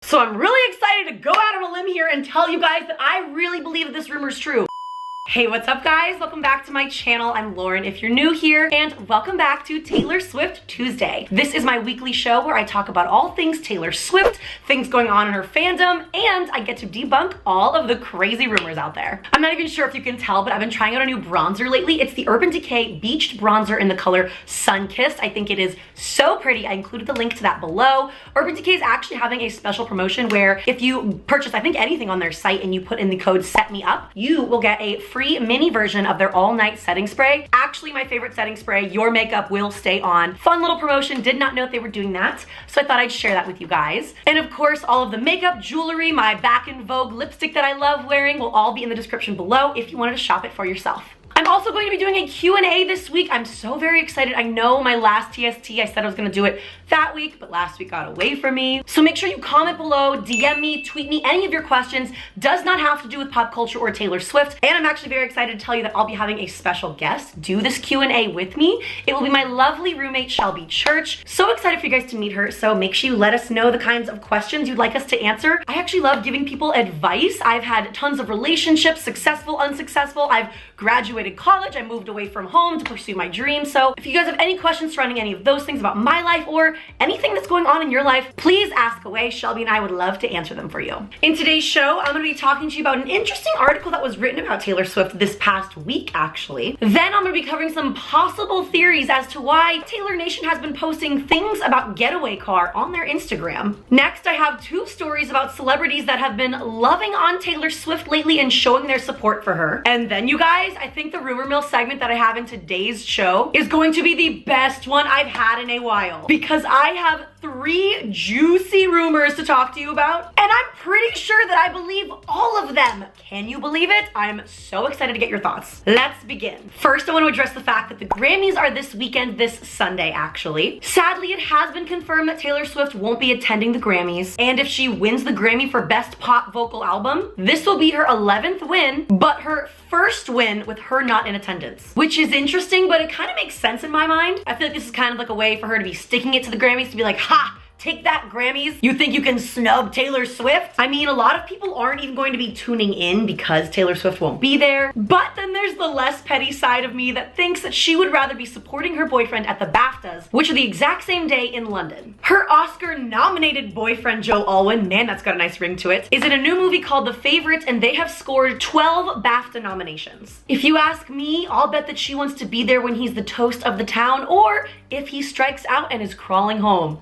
So I'm really excited to go out on a limb here and tell you guys that I really believe that this rumor is true. Hey, what's up guys? Welcome back to my channel. I'm Lauren if you're new here, and welcome back to Taylor Swift Tuesday. This is my weekly show where I talk about all things Taylor Swift, things going on in her fandom, and I get to debunk all of the crazy rumors out there. I'm not even sure if you can tell, but I've been trying out a new bronzer lately. It's the Urban Decay Beached Bronzer in the color Sunkissed. I think it is so pretty. I included the link to that below. Urban Decay is actually having a special promotion where if you purchase, I think, anything on their site and you put in the code SETMEUP, you will get a free mini version of their all-night setting spray. Actually my favorite setting spray. Your makeup will stay on. Fun little promotion. Did not know they were doing that, so I thought I'd share that with you guys. And of course, all of the makeup, jewelry, my Back in Vogue lipstick that I love wearing will all be in the description below if you wanted to shop it for yourself. I'm also going to be doing a Q&A this week. I'm so very excited. I know my last TST, I said I was gonna do it that week, but last week got away from me. So make sure you comment below, DM me, tweet me, any of your questions. Does not have to do with pop culture or Taylor Swift. And I'm actually very excited to tell you that I'll be having a special guest do this Q&A with me. It will be my lovely roommate, Shelby Church. So excited for you guys to meet her. So make sure you let us know the kinds of questions you'd like us to answer. I actually love giving people advice. I've had tons of relationships, successful, unsuccessful. I've graduated college, I moved away from home to pursue my dreams. So if you guys have any questions surrounding any of those things about my life or anything that's going on in your life, please ask away. Shelby and I would love to answer them for you. In today's show, I'm gonna be talking to you about an interesting article that was written about Taylor Swift this past week, actually. Then I'm gonna be covering some possible theories as to why Taylor Nation has been posting things about Getaway Car on their Instagram. Next, I have two stories about celebrities that have been loving on Taylor Swift lately and showing their support for her. And then, you guys, I think the rumor mill segment that I have in today's show is going to be the best one I've had in a while, because I have 3 juicy rumors to talk to you about, and I'm pretty sure that I believe all of them. Can you believe it? I'm so excited to get your thoughts. Let's begin. First, I want to address the fact that the Grammys are this weekend, this Sunday actually. Sadly, it has been confirmed that Taylor Swift won't be attending the Grammys, and if she wins the Grammy for Best Pop Vocal Album, this will be her 11th win, but her first win with her not in attendance, which is interesting, but it kind of makes sense in my mind. I feel like this is kind of like a way for her to be sticking it to the Grammys, to be like, ha! Take that, Grammys. You think you can snub Taylor Swift? I mean, a lot of people aren't even going to be tuning in because Taylor Swift won't be there. But then there's the less petty side of me that thinks that she would rather be supporting her boyfriend at the BAFTAs, which are the exact same day in London. Her Oscar-nominated boyfriend, Joe Alwyn, man, that's got a nice ring to it, is in a new movie called The Favourite, and they have scored 12 BAFTA nominations. If you ask me, I'll bet that she wants to be there when he's the toast of the town, or if he strikes out and is crawling home.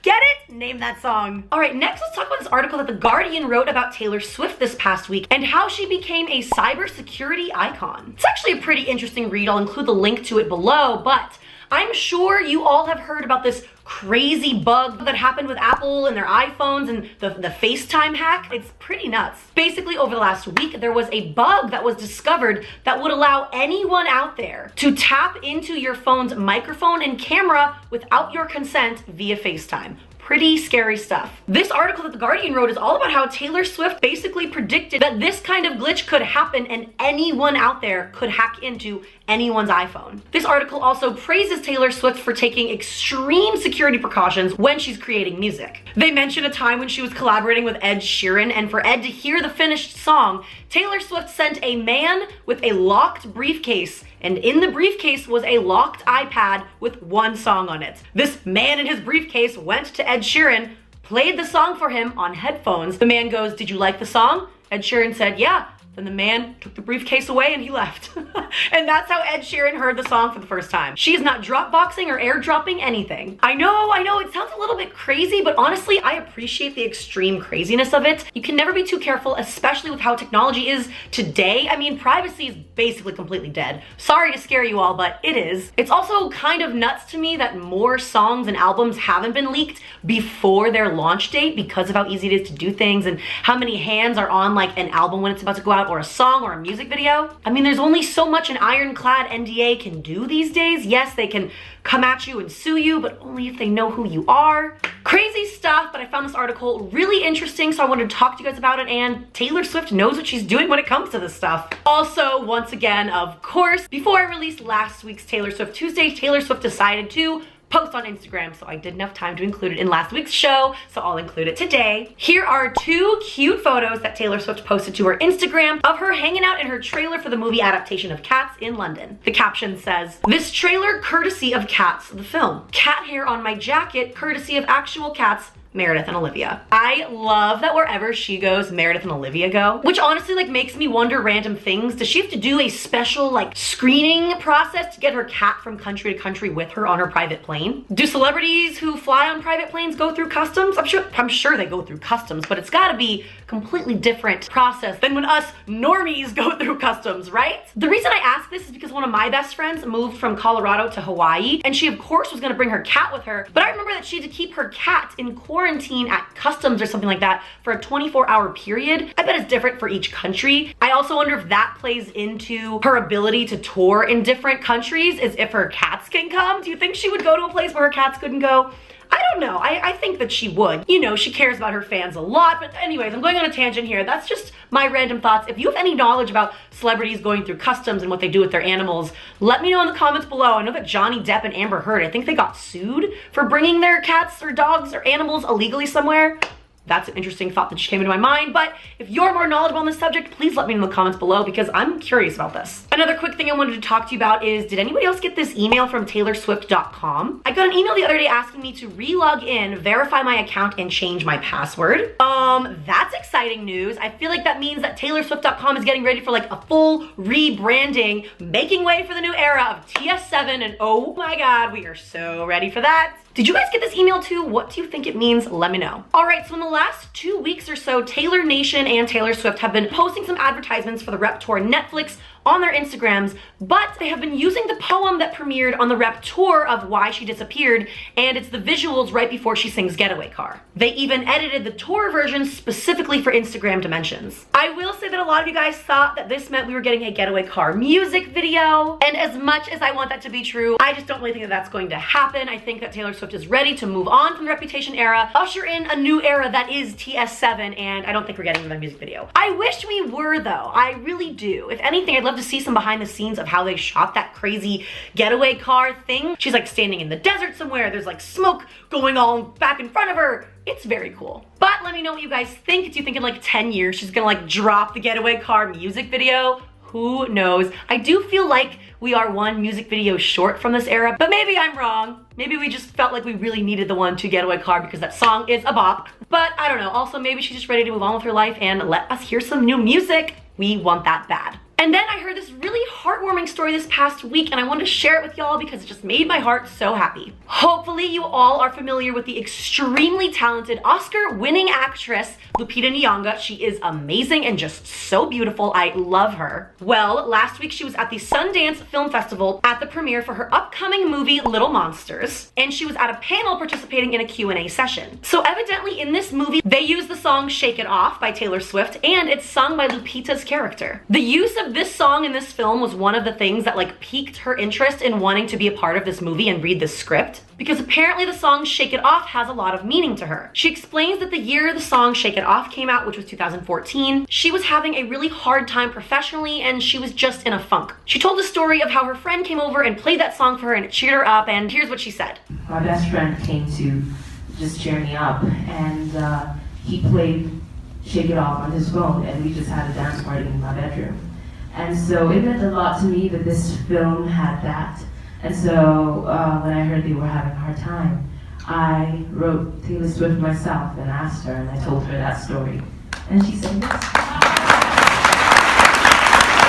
Get it? Name that song. All right, next let's talk about this article that The Guardian wrote about Taylor Swift this past week and how she became a cybersecurity icon. It's actually a pretty interesting read. I'll include the link to it below, but I'm sure you all have heard about this crazy bug that happened with Apple and their iPhones and the FaceTime hack. It's pretty nuts. Basically, over the last week, there was a bug that was discovered that would allow anyone out there to tap into your phone's microphone and camera without your consent via FaceTime. Pretty scary stuff. This article that The Guardian wrote is all about how Taylor Swift basically predicted that this kind of glitch could happen and anyone out there could hack into anyone's iPhone. This article also praises Taylor Swift for taking extreme security precautions when she's creating music. They mention a time when she was collaborating with Ed Sheeran, and for Ed to hear the finished song, Taylor Swift sent a man with a locked briefcase, and in the briefcase was a locked iPad with one song on it. This man in his briefcase went to Ed Sheeran, played the song for him on headphones. The man goes, "Did you like the song?" Ed Sheeran said, "Yeah." Then the man took the briefcase away and he left. And that's how Ed Sheeran heard the song for the first time. She's not Dropboxing or airdropping anything. I know, it sounds a little bit crazy, but honestly, I appreciate the extreme craziness of it. You can never be too careful, especially with how technology is today. I mean, privacy is basically completely dead. Sorry to scare you all, but it is. It's also kind of nuts to me that more songs and albums haven't been leaked before their launch date because of how easy it is to do things and how many hands are on like an album when it's about to go out, or a song or a music video. I mean, there's only so much an ironclad NDA can do these days. Yes, they can come at you and sue you, but only if they know who you are. Crazy stuff, but I found this article really interesting, so I wanted to talk to you guys about it, and Taylor Swift knows what she's doing when it comes to this stuff. Also, once again, of course, before I released last week's Taylor Swift Tuesday, Taylor Swift decided to post on Instagram, so I didn't have time to include it in last week's show, so I'll include it today. Here are 2 cute photos that Taylor Swift posted to her Instagram of her hanging out in her trailer for the movie adaptation of Cats in London. The caption says, "This trailer courtesy of Cats, the film. Cat hair on my jacket courtesy of actual cats, Meredith and Olivia." I love that wherever she goes, Meredith and Olivia go, which honestly like makes me wonder random things. Does she have to do a special like screening process to get her cat from country to country with her on her private plane? Do celebrities who fly on private planes go through customs? I'm sure they go through customs, but it's gotta be completely different process than when us normies go through customs, right? The reason I ask this is because one of my best friends moved from Colorado to Hawaii, and she of course was gonna bring her cat with her, but I remember that she had to keep her cat in quarantine at customs or something like that for a 24-hour period. I bet it's different for each country. I also wonder if that plays into her ability to tour in different countries, is if her cats can come. Do you think she would go to a place where her cats couldn't go? I don't know. I think that she would. You know, she cares about her fans a lot, but anyways, I'm going on a tangent here. That's just my random thoughts. If you have any knowledge about celebrities going through customs and what they do with their animals, let me know in the comments below. I know that Johnny Depp and Amber Heard, I think they got sued for bringing their cats or dogs or animals illegally somewhere. That's an interesting thought that just came into my mind, but if you're more knowledgeable on this subject, please let me know in the comments below because I'm curious about this. Another quick thing I wanted to talk to you about is, did anybody else get this email from TaylorsWift.com? I got an email the other day asking me to re-log in, verify my account, and change my password. That's exciting news. I feel like that means that TaylorsWift.com is getting ready for like a full rebranding, making way for the new era of TS7, and oh my god, we are so ready for that. Did you guys get this email too? What do you think it means? Let me know. All right, so in the last 2 weeks or so, Taylor Nation and Taylor Swift have been posting some advertisements for the Rep Tour Netflix on their Instagrams, but they have been using the poem that premiered on the Rep Tour of Why She Disappeared, and it's the visuals right before she sings Getaway Car. They even edited the tour version specifically for Instagram dimensions. I will say that a lot of you guys thought that this meant we were getting a Getaway Car music video, and as much as I want that to be true, I just don't really think that that's going to happen. I think that Taylor Swift is ready to move on from the Reputation era, usher in a new era that is TS7, and I don't think we're getting another music video. I wish we were though, I really do. If anything, I'd love to see some behind the scenes of how they shot that crazy getaway car thing. She's like standing in the desert somewhere, there's like smoke going all back in front of her. It's very cool. But let me know what you guys think. Do you think in like 10 years she's gonna like drop the Getaway Car music video? Who knows? I do feel like we are one music video short from this era, but maybe I'm wrong. Maybe we just felt like we really needed the one to Getaway Car because that song is a bop. But I don't know. Also, maybe she's just ready to move on with her life and let us hear some new music. We want that bad. And then I heard this really heartwarming story this past week, and I wanted to share it with y'all because it just made my heart so happy. Hopefully you all are familiar with the extremely talented Oscar-winning actress Lupita Nyong'o. She is amazing and just so beautiful. I love her. Well, last week she was at the Sundance Film Festival at the premiere for her upcoming movie Little Monsters, and she was at a panel participating in a Q&A session. So evidently in this movie, they use the song Shake It Off by Taylor Swift, and it's sung by Lupita's character. The use of this song in this film was one of the things that like piqued her interest in wanting to be a part of this movie and read this script, because apparently the song Shake It Off has a lot of meaning to her. She explains that the year the song Shake It Off came out, which was 2014, she was having a really hard time professionally and she was just in a funk. She told the story of how her friend came over and played that song for her and it cheered her up, and here's what she said. My best friend came to just cheer me up, and he played Shake It Off on his phone, and we just had a dance party in my bedroom. And so it meant a lot to me that this film had that. And so when I heard they were having a hard time, I wrote Taylor Swift myself and asked her, and I told her that story. And she said yes.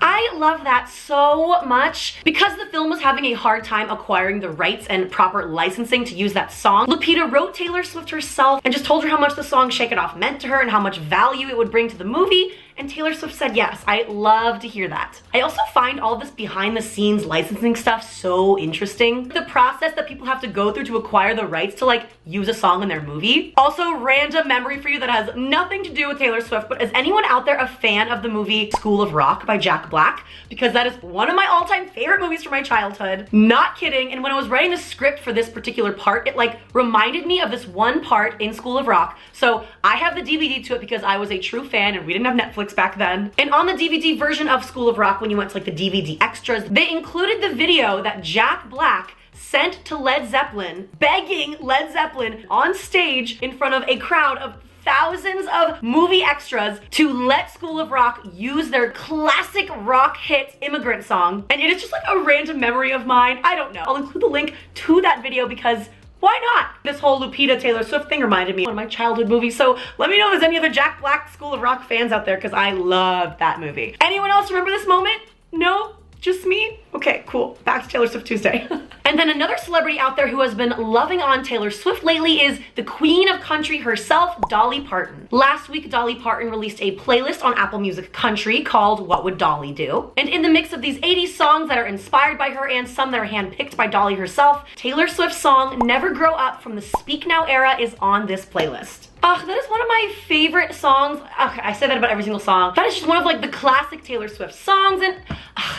I love that so much. Because the film was having a hard time acquiring the rights and proper licensing to use that song, Lupita wrote Taylor Swift herself and just told her how much the song Shake It Off meant to her and how much value it would bring to the movie, and Taylor Swift said yes. I love to hear that. I also find all this behind the scenes licensing stuff so interesting. The process that people have to go through to acquire the rights to like use a song in their movie. Also, random memory for you that has nothing to do with Taylor Swift, but is anyone out there a fan of the movie School of Rock by Jack Black? Because that is one of my all-time favorite movies from my childhood. Not kidding. And when I was writing the script for this particular part, it like reminded me of this one part in School of Rock. So I have the DVD to it because I was a true fan and we didn't have Netflix back then. And on the DVD version of School of Rock, when you went to like the DVD extras, they included the video that Jack Black sent to Led Zeppelin, begging Led Zeppelin on stage in front of a crowd of thousands of movie extras to let School of Rock use their classic rock hit Immigrant Song. And it is just like a random memory of mine. I don't know. I'll include the link to that video because why not? This whole Lupita Taylor Swift thing reminded me of one of my childhood movies, so let me know if there's any other Jack Black School of Rock fans out there because I love that movie. Anyone else remember this moment? No? Just me? Okay, cool. Back to Taylor Swift Tuesday. And then another celebrity out there who has been loving on Taylor Swift lately is the queen of country herself, Dolly Parton. Last week, Dolly Parton released a playlist on Apple Music Country called What Would Dolly Do? And in the mix of these 80s songs that are inspired by her and some that are handpicked by Dolly herself, Taylor Swift's song Never Grow Up from the Speak Now era is on this playlist. That is one of my favorite songs. I say that about every single song. That is just one of like the classic Taylor Swift songs. And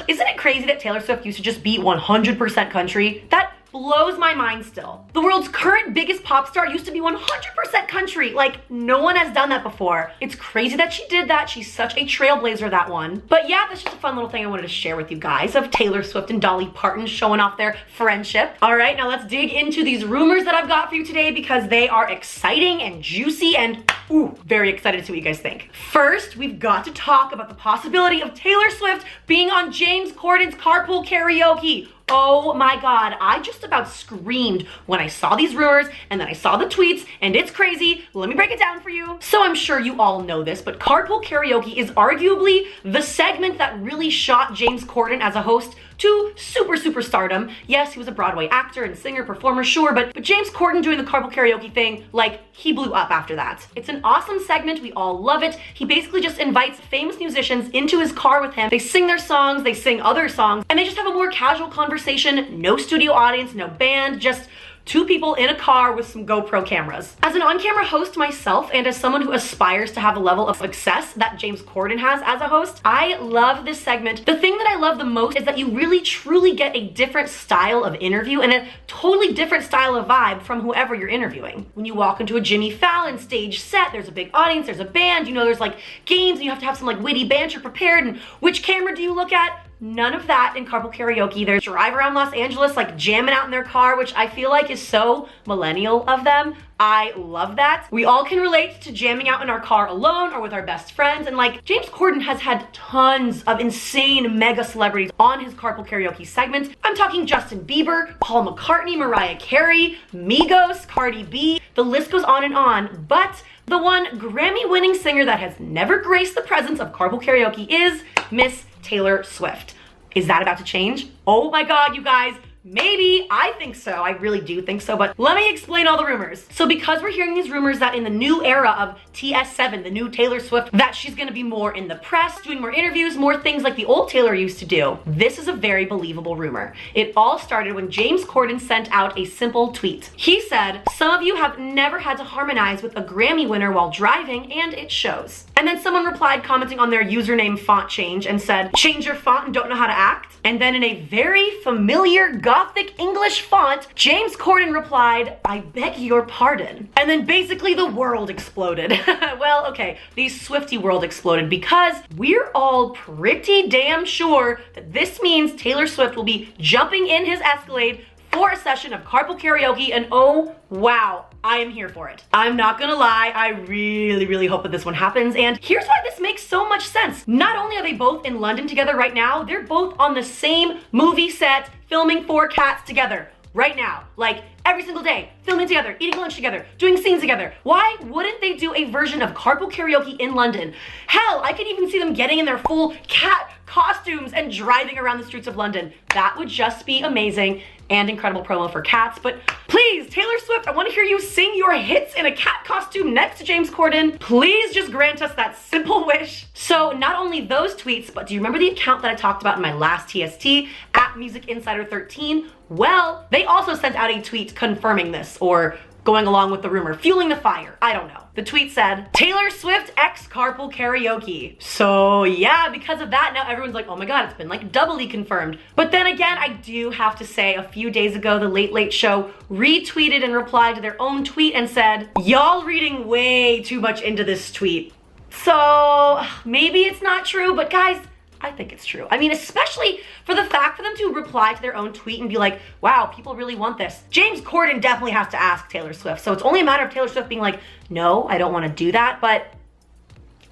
isn't it crazy that Taylor Swift used to just be 100% country? That blows my mind still. The world's current biggest pop star used to be 100% country. Like, no one has done that before. It's crazy that she did that. She's such a trailblazer, that one. But yeah, that's just a fun little thing I wanted to share with you guys of Taylor Swift and Dolly Parton showing off their friendship. All right, now let's dig into these rumors that I've got for you today because they are exciting and juicy and ooh, very excited to see what you guys think. First, we've got to talk about the possibility of Taylor Swift being on James Corden's Carpool Karaoke. Oh my God, I just about screamed when I saw these rumors and then I saw the tweets and it's crazy. Let me break it down for you. So I'm sure you all know this, but Carpool Karaoke is arguably the segment that really shot James Corden as a host to super stardom. Yes, he was a Broadway actor and singer, performer, sure, but James Corden doing the Carpool Karaoke thing, like, he blew up after that. It's an awesome segment, we all love it. He basically just invites famous musicians into his car with him. They sing their songs, they sing other songs, and they just have a more casual conversation, no studio audience, no band, just two people in a car with some GoPro cameras. As an on-camera host myself, and as someone who aspires to have a level of success that James Corden has as a host, I love this segment. The thing that I love the most is that you really truly get a different style of interview and a totally different style of vibe from whoever you're interviewing. When you walk into a Jimmy Fallon stage set, there's a big audience, there's a band, you know, there's like games, and you have to have some like witty banter prepared, and which camera do you look at? None of that in Carpool Karaoke. They drive around Los Angeles like jamming out in their car, which I feel like is so millennial of them. I love that. We all can relate to jamming out in our car alone or with our best friends, and like James Corden has had tons of insane mega celebrities on his Carpool Karaoke segment. I'm talking Justin Bieber, Paul McCartney, Mariah Carey, Migos, Cardi B, the list goes on, but the one Grammy-winning singer that has never graced the presence of Carpool Karaoke is Miss Taylor Swift. Is that about to change? Oh my God, you guys. Maybe, I think so, I really do think so, but let me explain all the rumors. So because we're hearing these rumors that in the new era of TS7, the new Taylor Swift, that she's gonna be more in the press, doing more interviews, more things like the old Taylor used to do, this is a very believable rumor. It all started when James Corden sent out a simple tweet. He said, "Some of you have never had to harmonize with a Grammy winner while driving, and it shows." And then someone replied commenting on their username font change and said, "Change your font and don't know how to act?" And then in a very familiar Gothic English font, James Corden replied, "I beg your pardon." And then basically the world exploded. Well, okay, the Swiftie world exploded because we're all pretty damn sure that this means Taylor Swift will be jumping in his Escalade for a session of Carpool Karaoke, and oh wow, I am here for it. I'm not gonna lie, I really hope that this one happens, and here's why this makes so much sense. Not only are they both in London together right now, they're both on the same movie set filming 4 Cats together right now. Like every single day, filming together, eating lunch together, doing scenes together. Why wouldn't they do a version of Carpool Karaoke in London? Hell, I could even see them getting in their full cat costumes and driving around the streets of London. That would just be amazing and incredible promo for Cats. But please, Taylor Swift, I want to hear you sing your hits in a cat costume next to James Corden. Please just grant us that simple wish. So not only those tweets, but do you remember the account that I talked about in my last TST, @MusicInsider13? Well, they also sent out a tweet confirming this, or going along with the rumor, fueling the fire. I don't know. The tweet said, "Taylor Swift x Carpool Karaoke." So yeah, because of that, now everyone's like, oh my God, it's been like doubly confirmed. But then again, I do have to say, a few days ago, the Late Late Show retweeted and replied to their own tweet and said, "Y'all reading way too much into this tweet." So maybe it's not true, but guys, I think it's true. I mean, especially for the fact for them to reply to their own tweet and be like, wow, people really want this. James Corden definitely has to ask Taylor Swift. So it's only a matter of Taylor Swift being like, no, I don't want to do that, but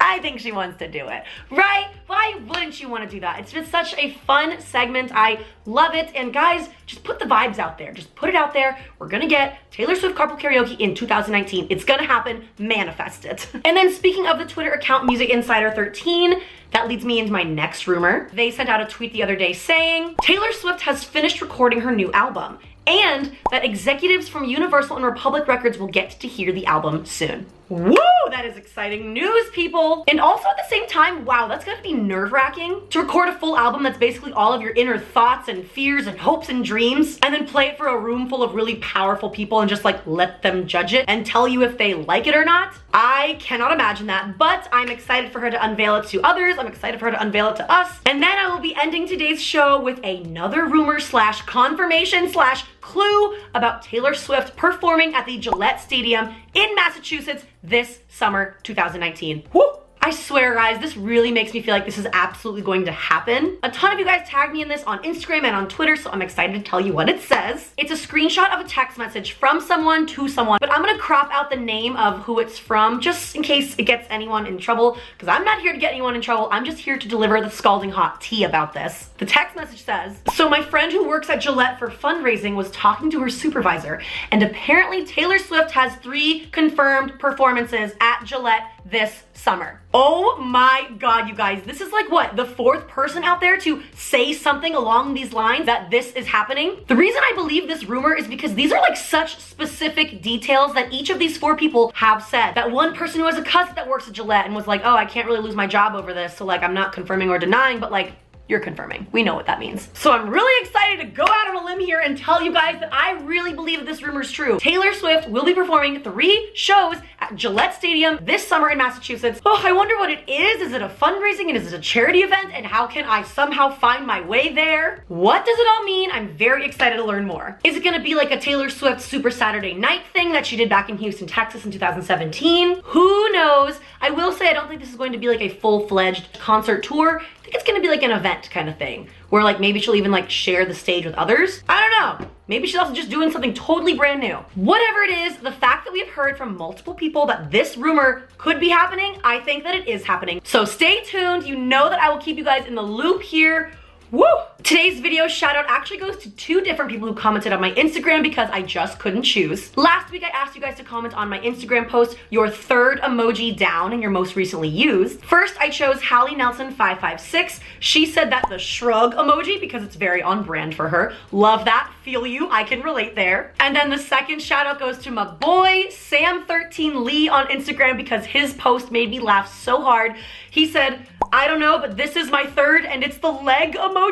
I think she wants to do it, right? Why wouldn't you want to do that? It's been such a fun segment. I love it. And guys, just put the vibes out there. Just put it out there. We're gonna get Taylor Swift Carpool Karaoke in 2019. It's gonna happen. Manifest it. And then speaking of the Twitter account Music Insider 13, that leads me into my next rumor. They sent out a tweet the other day saying, Taylor Swift has finished recording her new album, and that executives from Universal and Republic Records will get to hear the album soon. Woo! That is exciting news, people. And also at the same time, wow, that's gotta be nerve-wracking to record a full album that's basically all of your inner thoughts and fears and hopes and dreams, and then play it for a room full of really powerful people and just like let them judge it and tell you if they like it or not. I cannot imagine that, but I'm excited for her to unveil it to others. I'm excited for her to unveil it to us. And then I will be ending today's show with another rumor slash confirmation slash clue about Taylor Swift performing at the Gillette Stadium in Massachusetts this summer 2019. Woo! I swear, guys, this really makes me feel like this is absolutely going to happen. A ton of you guys tagged me in this on Instagram and on Twitter, so I'm excited to tell you what it says. It's a screenshot of a text message from someone to someone, but I'm gonna crop out the name of who it's from just in case it gets anyone in trouble, because I'm not here to get anyone in trouble. I'm just here to deliver the scalding hot tea about this. The text message says, so my friend who works at Gillette for fundraising was talking to her supervisor, and apparently Taylor Swift has 3 confirmed performances at Gillette this summer. Oh my God, you guys, this is like what, the 4th person out there to say something along these lines that this is happening? The reason I believe this rumor is because these are like such specific details that each of these 4 people have said. That one person who has a cousin that works at Gillette and was like, oh, I can't really lose my job over this, so like I'm not confirming or denying, but like, you're confirming. We know what that means. So I'm really excited to go out on a limb here and tell you guys that I really believe that this rumor is true. Taylor Swift will be performing 3 shows at Gillette Stadium this summer in Massachusetts. Oh, I wonder what it is. Is it a fundraising and is it a charity event? And how can I somehow find my way there? What does it all mean? I'm very excited to learn more. Is it gonna be like a Taylor Swift Super Saturday Night thing that she did back in Houston, Texas in 2017? Who knows? I will say I don't think this is going to be like a full-fledged concert tour. I think it's gonna be like an event kind of thing where like maybe she'll even like share the stage with others. I don't know. Maybe she's also just doing something totally brand new. Whatever it is, the fact that we have heard from multiple people that this rumor could be happening, I think that it is happening. So stay tuned. You know that I will keep you guys in the loop here. Woo! Today's video shout out actually goes to 2 different people who commented on my Instagram because I just couldn't choose. Last week I asked you guys to comment on my Instagram post your 3rd emoji down and your most recently used. First I chose Hallie Nelson 556. She said that the shrug emoji because it's very on brand for her. Love that. Feel you. I can relate there. And then the second shout out goes to my boy Sam13 Lee on Instagram because his post made me laugh so hard. He said, I don't know, but this is my 3rd and it's the leg emoji.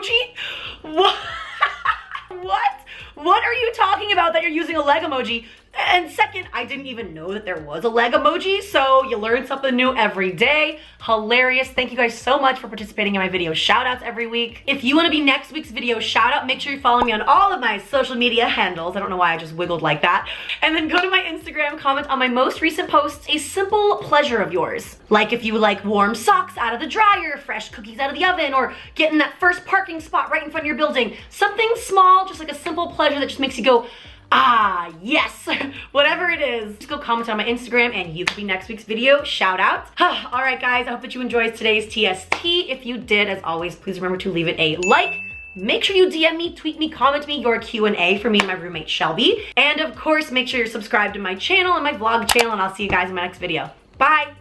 What? What are you talking about that you're using a leg emoji? And second, I didn't even know that there was a leg emoji, so you learn something new every day. Hilarious. Thank you guys so much for participating in my video shout outs every week. If you want to be next week's video shout out, make sure you follow me on all of my social media handles. I don't know why I just wiggled like that. And then go to my Instagram, comment on my most recent post, a simple pleasure of yours. Like if you like warm socks out of the dryer, fresh cookies out of the oven, or getting that first parking spot right in front of your building. Something small, just like a simple pleasure that just makes you go, ah, yes, whatever it is. Just go comment on my Instagram and you could be next week's video shout out. All right, guys, I hope that you enjoyed today's TST. If you did, as always, please remember to leave it a like. Make sure you DM me, tweet me, comment me your Q&A for me and my roommate Shelby. And of course, make sure you're subscribed to my channel and my vlog channel, and I'll see you guys in my next video. Bye.